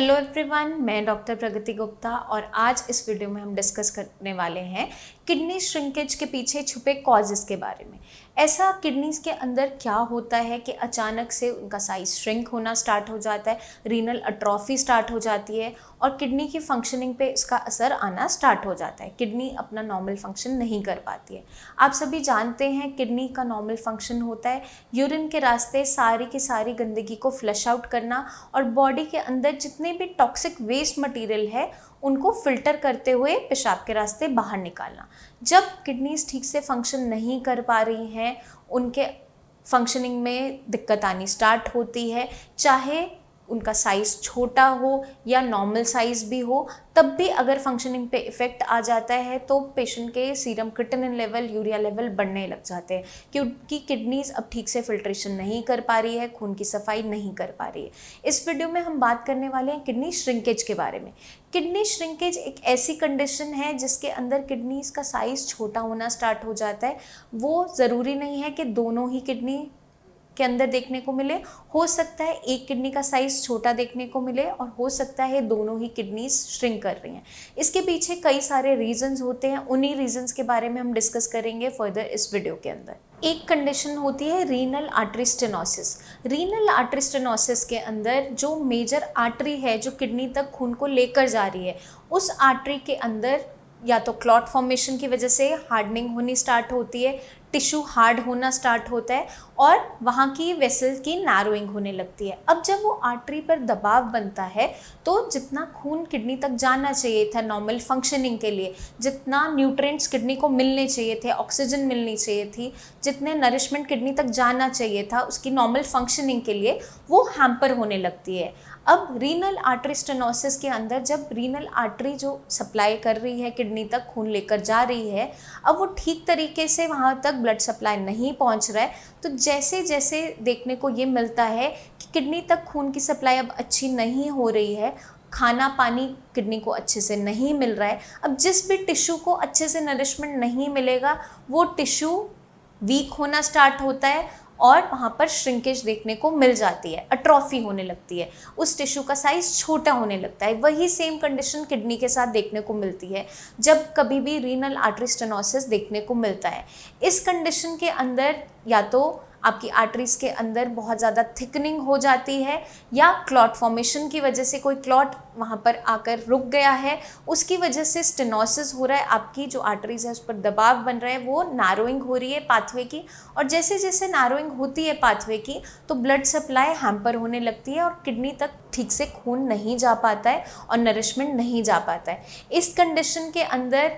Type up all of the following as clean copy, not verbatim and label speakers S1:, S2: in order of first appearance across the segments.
S1: Hello everyone, मैं doctor प्रगति गुप्ता और आज इस वीडियो में हम डिस्कस करने वाले हैं किडनी श्रिंकेज के पीछे छुपे कॉजेज़ के बारे में। ऐसा किडनीज़ के अंदर क्या होता है कि अचानक से उनका साइज श्रिंक होना स्टार्ट हो जाता है, रीनल अट्रॉफी स्टार्ट हो जाती है और किडनी की फंक्शनिंग पे इसका असर आना स्टार्ट हो जाता है। किडनी अपना नॉर्मल फंक्शन नहीं कर पाती है। आप सभी जानते हैं किडनी का नॉर्मल फंक्शन होता है यूरिन के रास्ते सारी की सारी गंदगी को फ्लश आउट करना और बॉडी के अंदर जितने भी टॉक्सिक वेस्ट मटेरियल है उनको फिल्टर करते हुए पेशाब के रास्ते बाहर निकालना। जब किडनीज ठीक से फंक्शन नहीं कर पा रही हैं, उनके फंक्शनिंग में दिक्कत आनी स्टार्ट होती है, चाहे उनका साइज़ छोटा हो या नॉर्मल साइज़ भी हो, तब भी अगर फंक्शनिंग पे इफ़ेक्ट आ जाता है तो पेशेंट के serum creatinine level, urea level बढ़ने लग जाते हैं क्योंकि किडनीज़ अब ठीक से फिल्ट्रेशन नहीं कर पा रही है, खून की सफाई नहीं कर पा रही है। इस वीडियो में हम बात करने वाले हैं किडनी श्रिंकेज के बारे में। किडनी श्रिंकेज एक ऐसी कंडीशन है जिसके अंदर किडनीज़ का साइज़ छोटा होना स्टार्ट हो जाता है। वो ज़रूरी नहीं है कि दोनों ही किडनी के अंदर देखने को मिले, हो सकता है एक किडनी का साइज़ छोटा देखने को मिले और हो सकता है दोनों ही किडनीज श्रिंक कर रही हैं। इसके पीछे कई सारे रीजंस होते हैं, उन्हीं रीजंस के बारे में हम डिस्कस करेंगे फर्दर इस वीडियो के अंदर। एक कंडीशन होती है renal artery stenosis. Renal artery stenosis के अंदर जो मेजर आर्टरी है जो किडनी तक खून को लेकर जा रही है, उस आर्टरी के अंदर या तो क्लॉट फॉर्मेशन की वजह से हार्डनिंग होनी स्टार्ट होती है, टिश्यू हार्ड होना स्टार्ट होता है और वहाँ की वेसल की नैरोइंग होने लगती है। अब जब वो आर्टरी पर दबाव बनता है तो जितना खून किडनी तक जाना चाहिए था नॉर्मल फंक्शनिंग के लिए, जितना न्यूट्रिएंट्स किडनी को मिलने चाहिए थे, ऑक्सीजन मिलनी चाहिए थी, जितने नरिशमेंट किडनी तक जाना चाहिए था उसकी नॉर्मल फंक्शनिंग के लिए, वो हैम्पर होने लगती है। अब रीनल आर्टरी स्टेनोसिस के अंदर जब रीनल आर्टरी जो सप्लाई कर रही है किडनी तक, खून लेकर जा रही है, अब वो ठीक तरीके से वहाँ तक ब्लड सप्लाई नहीं पहुँच रहा है, तो जैसे जैसे देखने को ये मिलता है कि किडनी तक खून की सप्लाई अब अच्छी नहीं हो रही है, खाना पानी किडनी को अच्छे से नहीं मिल रहा है। अब जिस भी टिश्यू को अच्छे से नरिशमेंट नहीं मिलेगा वो टिश्यू वीक होना स्टार्ट होता है और वहाँ पर श्रिंकेज देखने को मिल जाती है, अट्रॉफी होने लगती है, उस टिश्यू का साइज़ छोटा होने लगता है। वही सेम कंडीशन किडनी के साथ देखने को मिलती है जब कभी भी रीनल आर्टरी स्टेनोसिस देखने को मिलता है। इस कंडीशन के अंदर या तो आपकी आर्टरीज़ के अंदर बहुत ज़्यादा थिकनिंग हो जाती है या क्लॉट फॉर्मेशन की वजह से कोई क्लॉट वहाँ पर आकर रुक गया है, उसकी वजह से स्टेनोसिस हो रहा है, आपकी जो आर्टरीज़ है उस पर दबाव बन रहा है, वो नैरोइंग हो रही है पाथवे की, और जैसे जैसे नैरोइंग होती है पाथवे की तो ब्लड सप्लाई हैम्पर होने लगती है और किडनी तक ठीक से खून नहीं जा पाता है और नरिशमेंट नहीं जा पाता है। इस कंडीशन के अंदर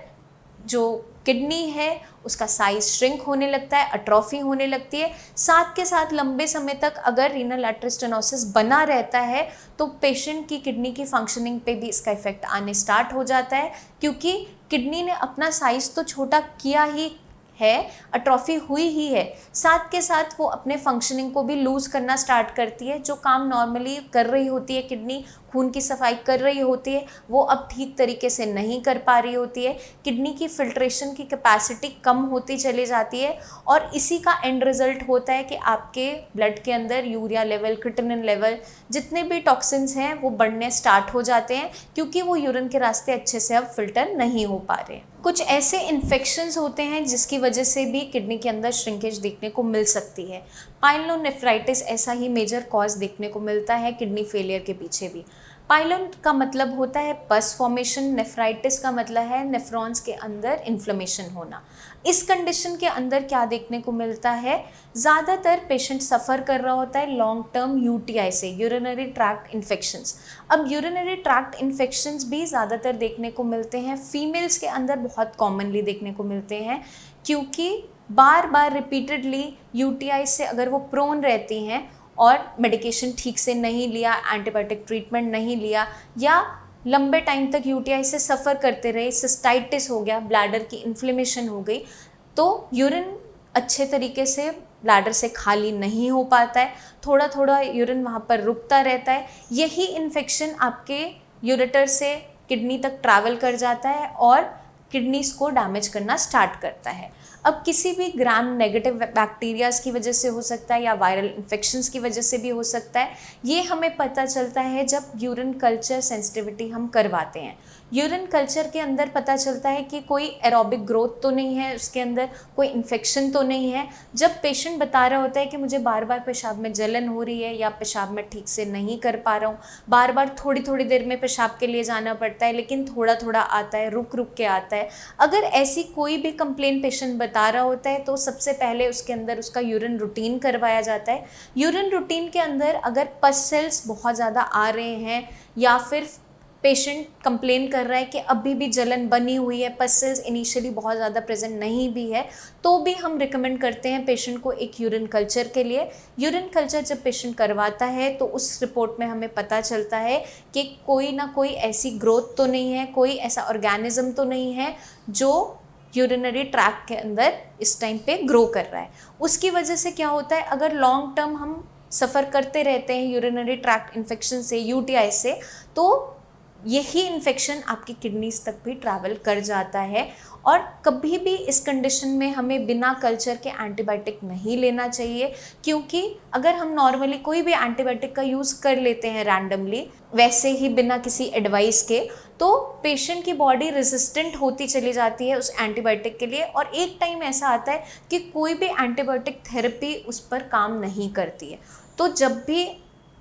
S1: जो किडनी है उसका साइज श्रिंक होने लगता है, अट्रॉफी होने लगती है। साथ के साथ लंबे समय तक अगर रीनल आर्टरी स्टेनोसिस बना रहता है तो पेशेंट की किडनी की फंक्शनिंग पे भी इसका इफेक्ट आने स्टार्ट हो जाता है, क्योंकि किडनी ने अपना साइज तो छोटा किया ही है, अट्रॉफी हुई ही है, साथ के साथ वो अपने फंक्शनिंग को भी लूज़ करना स्टार्ट करती है। जो काम नॉर्मली कर रही होती है किडनी, खून की सफाई कर रही होती है, वो अब ठीक तरीके से नहीं कर पा रही होती है। किडनी की फिल्ट्रेशन की कैपेसिटी कम होती चली जाती है और इसी का एंड रिजल्ट होता है कि आपके ब्लड के अंदर यूरिया लेवल, क्रिएटिनिन लेवल, जितने भी टॉक्सिन्स हैं वो बढ़ने स्टार्ट हो जाते हैं क्योंकि वो यूरिन के रास्ते अच्छे से अब फिल्टर नहीं हो पा रहे हैं। कुछ ऐसे इन्फेक्शंस होते हैं जिसकी वजह से भी किडनी के अंदर श्रिंकेज देखने को मिल सकती है। पाइलोनेफ्राइटिस ऐसा ही मेजर कॉज देखने को मिलता है किडनी फेलियर के पीछे भी। पाइलोन का मतलब होता है पस फॉर्मेशन, नेफ्राइटिस का मतलब है नेफ्रॉन्स के अंदर इन्फ्लेमेशन होना। इस कंडीशन के अंदर क्या देखने को मिलता है, ज़्यादातर पेशेंट सफ़र कर रहा होता है लॉन्ग टर्म यूटीआई से, यूरिनरी ट्रैक्ट इन्फेक्शंस। अब यूरिनरी ट्रैक्ट इन्फेक्शंस भी ज़्यादातर देखने को मिलते हैं फीमेल्स के अंदर, बहुत कॉमनली देखने को मिलते हैं क्योंकि बार बार रिपीटेडली यूटीआई से अगर वो प्रोन रहती हैं और मेडिकेशन ठीक से नहीं लिया, एंटीबायोटिक ट्रीटमेंट नहीं लिया या लंबे टाइम तक यूटीआई से सफ़र करते रहे, सिस्टाइटिस हो गया, ब्लैडर की इन्फ्लेमेशन हो गई, तो यूरिन अच्छे तरीके से ब्लैडर से खाली नहीं हो पाता है, थोड़ा थोड़ा यूरिन वहाँ पर रुकता रहता है। यही इन्फेक्शन आपके यूरेटर से किडनी तक ट्रैवल कर जाता है और किडनीज को डैमेज करना स्टार्ट करता है। अब किसी भी ग्राम नेगेटिव बैक्टीरियाज की वजह से हो सकता है या वायरल इन्फेक्शंस की वजह से भी हो सकता है। ये हमें पता चलता है जब यूरिन कल्चर सेंसिटिविटी हम करवाते हैं। यूरिन कल्चर के अंदर पता चलता है कि कोई एरोबिक ग्रोथ तो नहीं है, उसके अंदर कोई इन्फेक्शन तो नहीं है। जब पेशेंट बता रहा होता है कि मुझे बार बार पेशाब में जलन हो रही है या पेशाब में ठीक से नहीं कर पा रहा हूँ, बार बार थोड़ी थोड़ी देर में पेशाब के लिए जाना पड़ता है, लेकिन थोड़ा थोड़ा आता है, रुक रुक के आता है, अगर ऐसी कोई भी कंप्लेन पेशेंट बता रहा होता है तो सबसे पहले उसके अंदर उसका यूरिन रूटीन करवाया जाता है। यूरिन रूटीन के अंदर अगर पस सेल्स बहुत ज़्यादा आ रहे हैं या फिर पेशेंट कंप्लेन कर रहा है कि अभी भी जलन बनी हुई है, पस सेल्स इनिशियली बहुत ज़्यादा प्रेजेंट नहीं भी है, तो भी हम रिकमेंड करते हैं पेशेंट को एक यूरिन कल्चर के लिए। यूरिन कल्चर जब पेशेंट करवाता है तो उस रिपोर्ट में हमें पता चलता है कि कोई ना कोई ऐसी ग्रोथ तो नहीं है, कोई ऐसा ऑर्गेनिज्म तो नहीं है जो यूरिनरी ट्रैक के अंदर इस टाइम पे ग्रो कर रहा है। उसकी वजह से क्या होता है, अगर लॉन्ग टर्म हम सफ़र करते रहते हैं यूरिनरी ट्रैक्ट इन्फेक्शन से, यूटीआई से, तो यही इन्फेक्शन आपकी किडनीज तक भी ट्रैवल कर जाता है। और कभी भी इस कंडीशन में हमें बिना कल्चर के एंटीबायोटिक नहीं लेना चाहिए, क्योंकि अगर हम नॉर्मली कोई भी एंटीबायोटिक का यूज़ कर लेते हैं रैंडमली वैसे ही बिना किसी एडवाइस के, तो पेशेंट की बॉडी रेजिस्टेंट होती चली जाती है उस एंटीबायोटिक के लिए, और एक टाइम ऐसा आता है कि कोई भी एंटीबायोटिक थेरेपी उस पर काम नहीं करती है। तो जब भी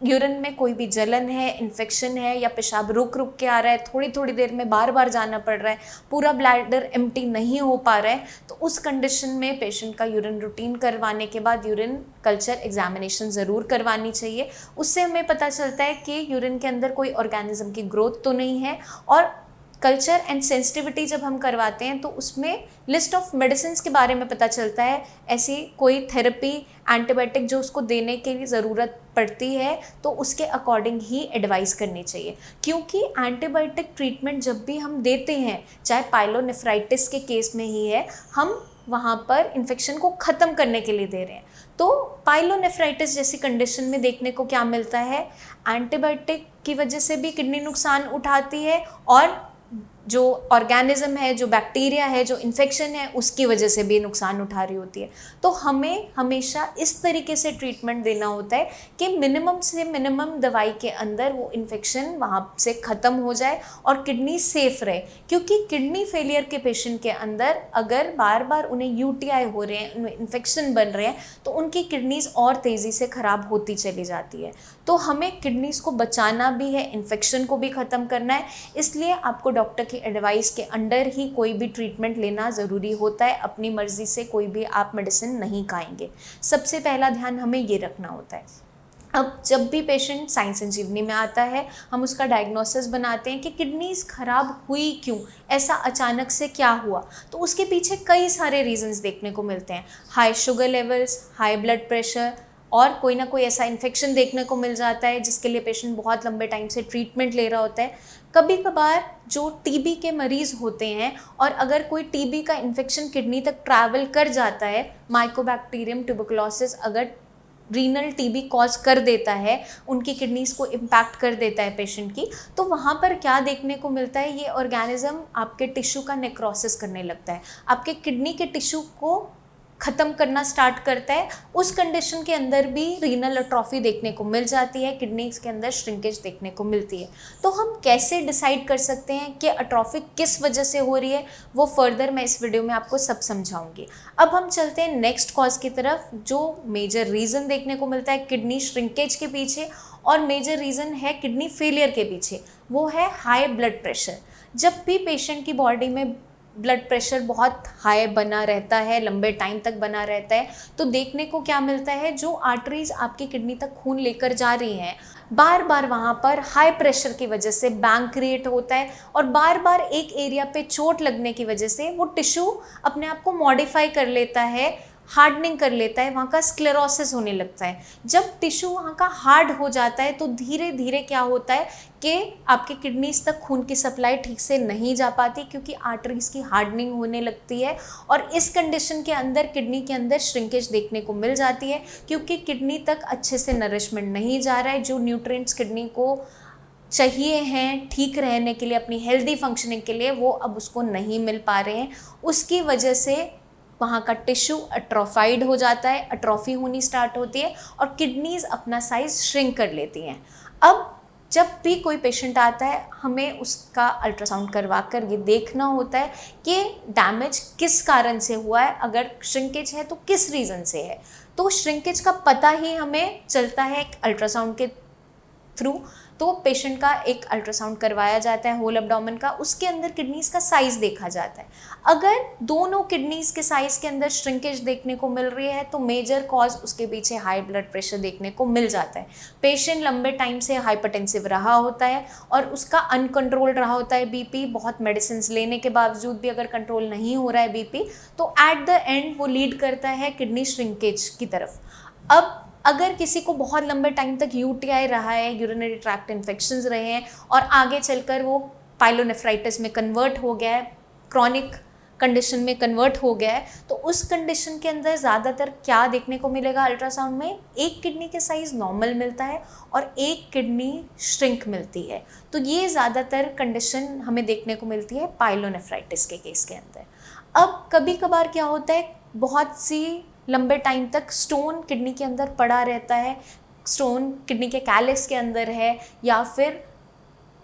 S1: यूरिन में कोई भी जलन है, इन्फेक्शन है या पेशाब रुक रुक के आ रहा है, थोड़ी थोड़ी देर में बार बार जाना पड़ रहा है, पूरा ब्लैडर एम्प्टी नहीं हो पा रहा है, तो उस कंडीशन में पेशेंट का यूरिन रूटीन करवाने के बाद यूरिन कल्चर एग्जामिनेशन ज़रूर करवानी चाहिए। उससे हमें पता चलता है कि यूरिन के अंदर कोई ऑर्गेनिज्म की ग्रोथ तो नहीं है। और कल्चर एंड सेंसिटिविटी जब हम करवाते हैं तो उसमें लिस्ट ऑफ मेडिसिन के बारे में पता चलता है, ऐसी कोई थेरेपी एंटीबायोटिक जो उसको देने की ज़रूरत पड़ती है तो उसके अकॉर्डिंग ही एडवाइस करनी चाहिए। क्योंकि एंटीबायोटिक ट्रीटमेंट जब भी हम देते हैं, चाहे पाइलोनेफ्राइटिस के केस में ही है, हम वहाँ पर इन्फेक्शन को ख़त्म करने के लिए दे रहे हैं। तो पाइलोनेफ्राइटिस जैसी कंडीशन में देखने को क्या मिलता है, एंटीबायोटिक की वजह से भी किडनी नुकसान उठाती है और जो ऑर्गेनिज्म है, जो बैक्टीरिया है, जो इन्फेक्शन है, उसकी वजह से भी नुकसान उठा रही होती है। तो हमें हमेशा इस तरीके से ट्रीटमेंट देना होता है कि मिनिमम से मिनिमम दवाई के अंदर वो इन्फेक्शन वहाँ से ख़त्म हो जाए और किडनी सेफ रहे। क्योंकि किडनी फेलियर के पेशेंट के अंदर अगर बार बार उन्हें यूटीआई हो रहे हैं, उन्हें इन्फेक्शन बन रहे हैं, तो उनकी किडनीज़ और तेज़ी से ख़राब होती चली जाती है। तो हमें किडनीज़ को बचाना भी है, इन्फेक्शन को भी ख़त्म करना है, इसलिए आपको डॉक्टर की एडवाइस के अंडर ही कोई भी ट्रीटमेंट लेना ज़रूरी होता है। अपनी मर्ज़ी से कोई भी आप मेडिसिन नहीं खाएंगे, सबसे पहला ध्यान हमें ये रखना होता है। अब जब भी पेशेंट साई संजीवनी में आता है, हम उसका डायग्नोसिस बनाते हैं कि किडनीज़ ख़राब हुई क्यों, ऐसा अचानक से क्या हुआ, तो उसके पीछे कई सारे रीजंस देखने को मिलते हैं। High sugar levels, high blood pressure, और कोई ना कोई ऐसा इन्फेक्शन देखने को मिल जाता है जिसके लिए पेशेंट बहुत लंबे टाइम से ट्रीटमेंट ले रहा होता है। कभी कभार जो टीबी के मरीज़ होते हैं और अगर कोई टीबी का इन्फेक्शन किडनी तक ट्रैवल कर जाता है, माइकोबैक्टीरियम ट्यूबरकुलोसिस अगर रीनल टीबी कॉज कर देता है, उनकी किडनीज़ को इम्पैक्ट कर देता है पेशेंट की, तो वहाँ पर क्या देखने को मिलता है, ये ऑर्गेनिज्म आपके टिश्यू का नेक्रोसिस करने लगता है, आपके किडनी के टिश्यू को ख़त्म करना स्टार्ट करता है। उस कंडीशन के अंदर भी रीनल अट्रॉफी देखने को मिल जाती है, किडनीज के अंदर श्रिंकेज देखने को मिलती है। तो हम कैसे डिसाइड कर सकते हैं कि अट्रॉफी किस वजह से हो रही है, वो फर्दर मैं इस वीडियो में आपको सब समझाऊंगी। अब हम चलते हैं नेक्स्ट कॉज की तरफ। जो मेजर रीज़न देखने को मिलता है किडनी श्रिंकेज के पीछे और मेजर रीज़न है किडनी फेलियर के पीछे, वो है हाई ब्लड प्रेशर। जब भी पेशेंट की बॉडी में ब्लड प्रेशर बहुत हाई बना रहता है, लंबे टाइम तक बना रहता है, तो देखने को क्या मिलता है, जो आर्टरीज आपकी किडनी तक खून लेकर जा रही हैं, बार बार वहाँ पर हाई प्रेशर की वजह से बैंक क्रिएट होता है और बार बार एक एरिया पे चोट लगने की वजह से वो टिश्यू अपने आप को मॉडिफाई कर लेता है, हार्डनिंग कर लेता है, वहाँ का स्क्लेरोसिस होने लगता है। जब टिश्यू वहाँ का हार्ड हो जाता है तो धीरे धीरे क्या होता है कि आपके किडनीज तक खून की सप्लाई ठीक से नहीं जा पाती, क्योंकि आर्टरीज की हार्डनिंग होने लगती है और इस कंडीशन के अंदर किडनी के अंदर श्रिंकेज देखने को मिल जाती है, क्योंकि किडनी तक अच्छे से नरिशमेंट नहीं जा रहा है, जो न्यूट्रिएंट्स किडनी को चाहिए हैं ठीक रहने के लिए, अपनी हेल्दी फंक्शनिंग के लिए, वो अब उसको नहीं मिल पा रहे हैं। उसकी वजह से वहाँ का टिश्यू अट्रोफाइड हो जाता है, अट्रोफी होनी स्टार्ट होती है और किडनीज अपना साइज श्रिंक कर लेती हैं। अब जब भी कोई पेशेंट आता है, हमें उसका अल्ट्रासाउंड करवा कर ये देखना होता है कि डैमेज किस कारण से हुआ है, अगर श्रिंकेज है तो किस रीज़न से है। तो श्रिंकेज का पता ही हमें चलता है एक अल्ट्रासाउंड के थ्रू। तो पेशेंट का एक अल्ट्रासाउंड करवाया जाता है होल एब्डोमेन का, उसके अंदर किडनीज का साइज़ देखा जाता है। अगर दोनों किडनीज के साइज़ के अंदर श्रिंकेज देखने को मिल रही है तो मेजर कॉज उसके पीछे हाई ब्लड प्रेशर देखने को मिल जाता है। पेशेंट लंबे टाइम से हाइपरटेंसिव रहा होता है और उसका अनकंट्रोल रहा होता है बीपी, बहुत मेडिसिन लेने के बावजूद भी अगर कंट्रोल नहीं हो रहा है बीपी, तो एट द एंड वो लीड करता है किडनी श्रिंकेज की तरफ। अब अगर किसी को बहुत लंबे टाइम तक यूटीआई रहा है, यूरिनरी ट्रैक्ट इन्फेक्शंस रहे हैं और आगे चलकर वो पाइलोनेफ्राइटिस में कन्वर्ट हो गया है, क्रॉनिक कंडीशन में कन्वर्ट हो गया है, तो उस कंडीशन के अंदर ज़्यादातर क्या देखने को मिलेगा अल्ट्रासाउंड में, एक किडनी के साइज़ नॉर्मल मिलता है और एक किडनी श्रिंक मिलती है। तो ये ज़्यादातर कंडीशन हमें देखने को मिलती है पाइलोनेफ्राइटिस के केस के अंदर। अब कभी कभार क्या होता है, बहुत सी लंबे टाइम तक स्टोन किडनी के अंदर पड़ा रहता है, स्टोन किडनी के कैलस के अंदर है या फिर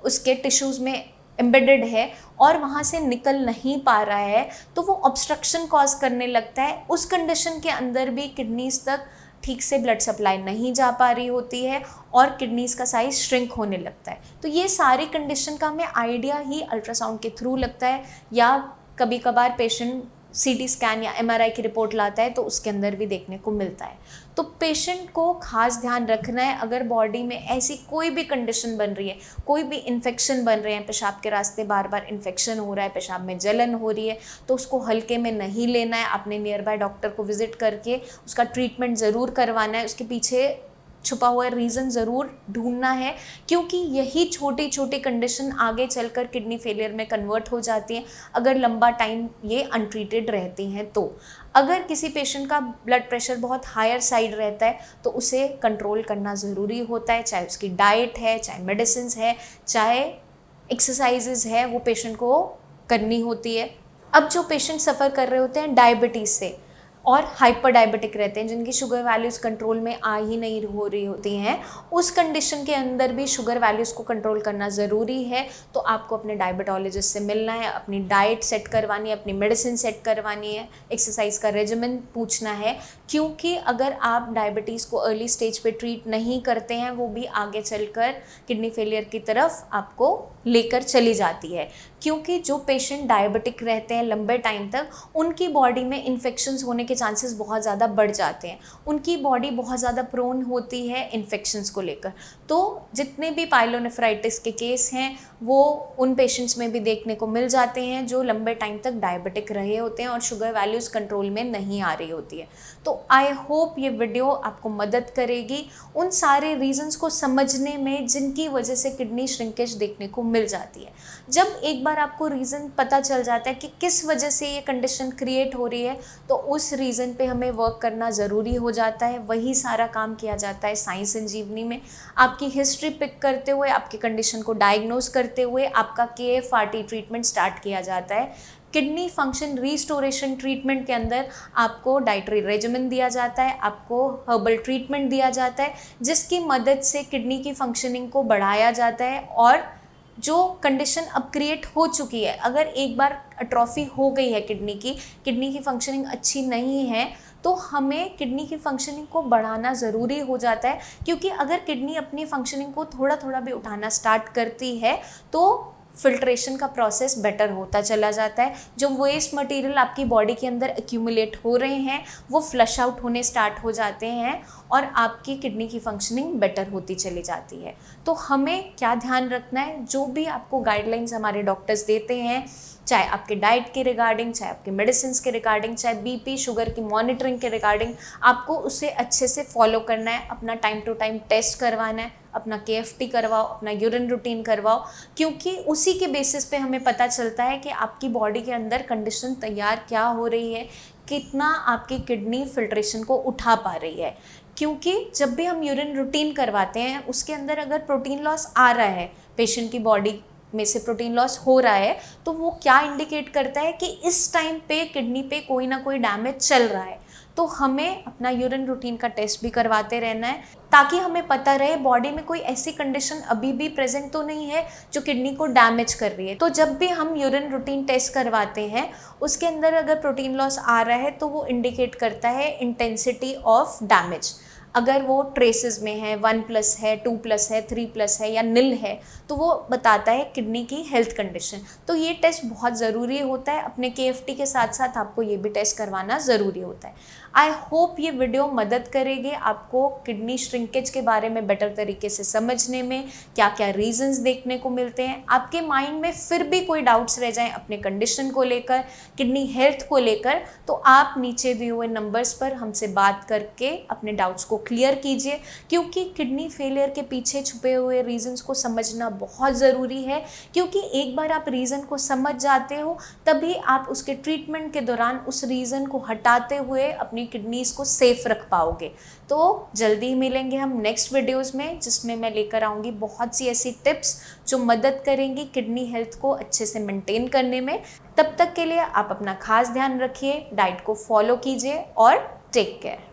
S1: उसके टिश्यूज़ में एम्बेडेड है और वहाँ से निकल नहीं पा रहा है, तो वो ऑब्स्ट्रक्शन कॉज करने लगता है। उस कंडीशन के अंदर भी किडनीज तक ठीक से ब्लड सप्लाई नहीं जा पा रही होती है और किडनीज का साइज श्रिंक होने लगता है। तो ये सारी कंडीशन का हमें आइडिया ही अल्ट्रासाउंड के थ्रू लगता है, या कभी कभार पेशेंट सीटी स्कैन या एमआरआई की रिपोर्ट लाता है तो उसके अंदर भी देखने को मिलता है। तो पेशेंट को खास ध्यान रखना है, अगर बॉडी में ऐसी कोई भी कंडीशन बन रही है, कोई भी इन्फेक्शन बन रहे हैं, पेशाब के रास्ते बार बार इन्फेक्शन हो रहा है, पेशाब में जलन हो रही है, तो उसको हल्के में नहीं लेना है। अपने नियर बाय डॉक्टर को विजिट करके उसका ट्रीटमेंट ज़रूर करवाना है, उसके पीछे छुपा हुआ रीज़न ज़रूर ढूंढना है, क्योंकि यही छोटी छोटी कंडीशन आगे चलकर किडनी फेलियर में कन्वर्ट हो जाती हैं अगर लंबा टाइम ये अनट्रीटेड रहती हैं। तो अगर किसी पेशेंट का ब्लड प्रेशर बहुत हायर साइड रहता है तो उसे कंट्रोल करना ज़रूरी होता है, चाहे उसकी डाइट है, चाहे मेडिसिन है, चाहे एक्सरसाइजेज है, वो पेशेंट को करनी होती है। अब जो पेशेंट सफ़र कर रहे होते हैं डायबिटीज़ से और हाइपर डायबिटिक रहते हैं, जिनकी शुगर वैल्यूज़ कंट्रोल में आ ही नहीं हो रही होती हैं, उस कंडीशन के अंदर भी शुगर वैल्यूज़ को कंट्रोल करना ज़रूरी है। तो आपको अपने डायबिटोलॉजिस्ट से मिलना है, अपनी डाइट सेट करवानी है, अपनी मेडिसिन सेट करवानी है, एक्सरसाइज का रेजिमेंट पूछना है, क्योंकि अगर आप डायबिटीज़ को अर्ली स्टेज पे ट्रीट नहीं करते हैं, वो भी आगे चलकर किडनी फेलियर की तरफ आपको लेकर चली जाती है। क्योंकि जो पेशेंट डायबिटिक रहते हैं लंबे टाइम तक, उनकी बॉडी में इन्फेक्शंस होने के चांसेस बहुत ज़्यादा बढ़ जाते हैं, उनकी बॉडी बहुत ज़्यादा प्रोन होती है इन्फेक्शंस को लेकर। तो जितने भी पाइलोनेफ्राइटिस के केस हैं वो उन पेशेंट्स में भी देखने को मिल जाते हैं जो लंबे टाइम तक डायबिटिक रहे होते हैं और शुगर वैल्यूज़ कंट्रोल में नहीं आ रही होती है। तो आई होप ये वीडियो आपको मदद करेगी उन सारे रीजंस को समझने में जिनकी वजह से किडनी श्रिंकेज देखने को मिल जाती है। जब एक बार आपको रीज़न पता चल जाता है कि किस वजह से ये कंडीशन क्रिएट हो रही है, तो उस रीज़न पे हमें वर्क करना ज़रूरी हो जाता है। वही सारा काम किया जाता है साइंस संजीवनी में। आपकी हिस्ट्री पिक करते हुए, आपकी कंडीशन को डायग्नोज करते हुए आपका KFRT ट्रीटमेंट स्टार्ट किया जाता है। किडनी फंक्शन रिस्टोरेशन ट्रीटमेंट के अंदर आपको डाइटरी रेजिमेंट दिया जाता है, आपको हर्बल ट्रीटमेंट दिया जाता है, जिसकी मदद से किडनी की फंक्शनिंग को बढ़ाया जाता है। और जो कंडीशन अब क्रिएट हो चुकी है, अगर एक बार अट्रॉफी हो गई है किडनी की फंक्शनिंग अच्छी नहीं है, तो हमें किडनी की फंक्शनिंग को बढ़ाना ज़रूरी हो जाता है। क्योंकि अगर किडनी अपनी फंक्शनिंग को थोड़ा थोड़ा भी उठाना स्टार्ट करती है तो फिल्ट्रेशन का प्रोसेस बेटर होता चला जाता है। जो वेस्ट मटेरियल आपकी बॉडी के अंदर एक्यूमुलेट हो रहे हैं वो फ्लश आउट होने स्टार्ट हो जाते हैं और आपकी किडनी की फंक्शनिंग बेटर होती चली जाती है। तो हमें क्या ध्यान रखना है, जो भी आपको गाइडलाइंस हमारे डॉक्टर्स देते हैं, चाहे आपके डाइट के रिगार्डिंग, चाहे आपके मेडिसिन के रिगार्डिंग, चाहे बीपी शुगर की मॉनिटरिंग के रिगार्डिंग, आपको उसे अच्छे से फॉलो करना है। अपना टाइम टू टाइम टेस्ट करवाना है, अपना KFT करवाओ, अपना यूरिन रूटीन करवाओ, क्योंकि उसी के बेसिस पे हमें पता चलता है कि आपकी बॉडी के अंदर कंडीशन तैयार क्या हो रही है, कितना आपकी किडनी फिल्ट्रेशन को उठा पा रही है। क्योंकि जब भी हम यूरिन रूटीन करवाते हैं उसके अंदर अगर प्रोटीन लॉस आ रहा है, पेशेंट की बॉडी में से प्रोटीन लॉस हो रहा है, तो वो क्या इंडिकेट करता है कि इस टाइम पे किडनी पे कोई ना कोई डैमेज चल रहा है। तो हमें अपना यूरिन रूटीन का टेस्ट भी करवाते रहना है, ताकि हमें पता रहे बॉडी में कोई ऐसी कंडीशन अभी भी प्रेजेंट तो नहीं है जो किडनी को डैमेज कर रही है। तो जब भी हम यूरिन रूटीन टेस्ट करवाते हैं, उसके अंदर अगर प्रोटीन लॉस आ रहा है तो वो इंडिकेट करता है इंटेंसिटी ऑफ डैमेज। अगर वो ट्रेसेस में है, 1+ है, 2+ है, 3+ है या निल है, तो वो बताता है किडनी की हेल्थ कंडीशन। तो ये टेस्ट बहुत ज़रूरी होता है। अपने KFT के साथ साथ आपको ये भी टेस्ट करवाना ज़रूरी होता है। आई होप ये वीडियो मदद करेगी आपको किडनी श्रिंकेज के बारे में बेटर तरीके से समझने में, क्या क्या रीजंस देखने को मिलते हैं। आपके माइंड में फिर भी कोई डाउट्स रह जाएं अपने कंडीशन को लेकर, किडनी हेल्थ को लेकर, तो आप नीचे दिए हुए नंबर्स पर हमसे बात करके अपने डाउट्स को क्लियर कीजिए, क्योंकि किडनी फेलियर के पीछे छुपे हुए रीजंस को समझना बहुत ज़रूरी है। क्योंकि एक बार आप रीज़न को समझ जाते हो, तभी आप उसके ट्रीटमेंट के दौरान उस रीज़न को हटाते हुए अपनी किडनीज को सेफ रख पाओगे। तो जल्दी ही मिलेंगे हम नेक्स्ट वीडियोस में, जिसमें मैं लेकर आऊँगी बहुत सी ऐसी टिप्स जो मदद करेंगी किडनी हेल्थ को अच्छे से मेंटेन करने में। तब तक के लिए आप अपना खास ध्यान रखिए, डाइट को फॉलो कीजिए और टेक केयर।